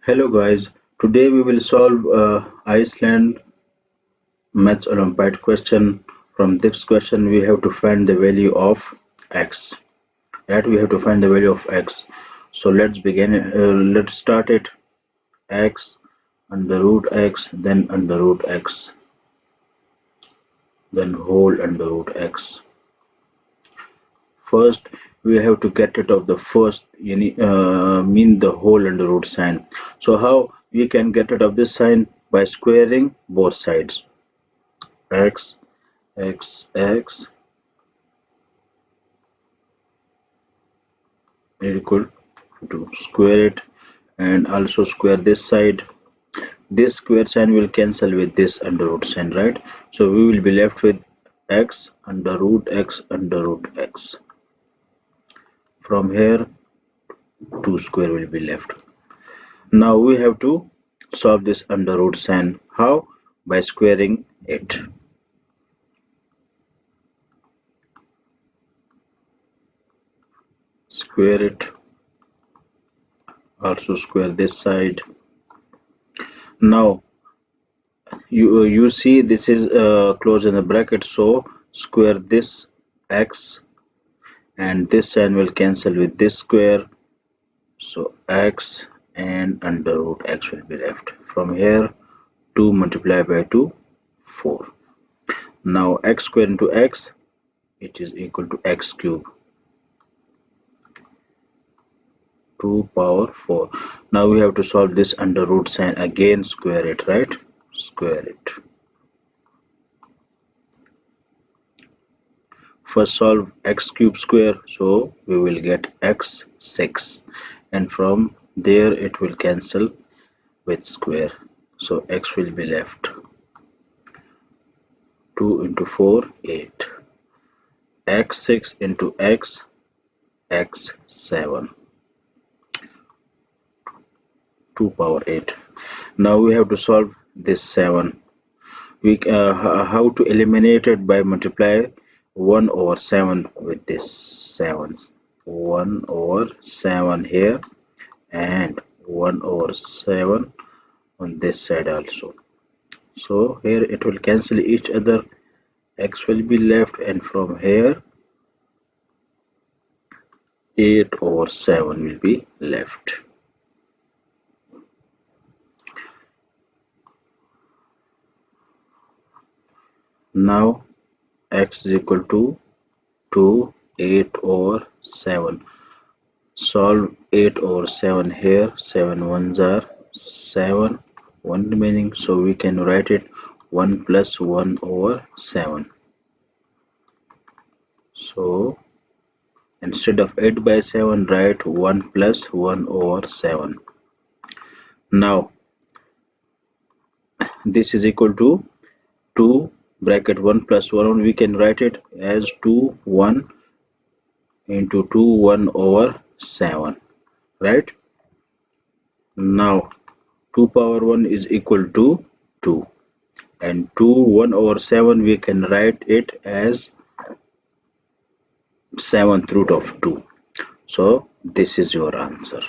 Hello guys, today we will solve Iceland Maths Olympiad question. From this question we have to find the value of x. Right, we have to find the value of x. So let's begin. Let's start it. X under root x, then under root x, then whole under root x. First we have to get rid of the first mean the whole under root sign. So how we can get rid of this sign? By squaring both sides. X x x is equal to square it and also square this side. This square sign will cancel with this under root sign, right? So we will be left with x under root x under root x. From here 2 square will be left. Now we have to solve this under root sign. How? By squaring it. Square it. Also square this side. Now you see this is closed in the bracket, so square this x and this sign will cancel with this square, so x and under root x will be left. From here 2 multiplied by 2 4. Now x square into x, it is equal to x cube, 2 power 4. Now we have to solve this under root sign, again square it, right? Square it. First solve x cube square, so we will get x 6, and from there it will cancel with square, so x will be left. 2 into 4 8, x 6 into x, x 7, 2 power 8. Now we have to solve this 7. We how to eliminate it? By multiply 1 over 7 with this 7. 1 over 7 here and 1 over 7 on this side also. So here it will cancel each other, x will be left, and from here 8 over 7 will be left. Now x is equal to 8 over 7. Solve 8 over 7 here. 7 ones are 7, 1 remaining, so we can write it 1 plus 1 over 7. So instead of 8 by 7, write 1 plus 1 over 7. Now this is equal to 2 bracket 1 plus 1. We can write it as 2 1 into 2 1 over 7, right? Now 2 power 1 is equal to 2, and 2 1 over 7 we can write it as 7th root of 2. So this is your answer.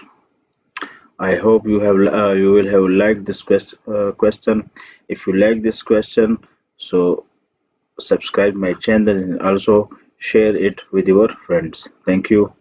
I hope you will have liked this question. If you like this question, so subscribe my channel and also share it with your friends. Thank you.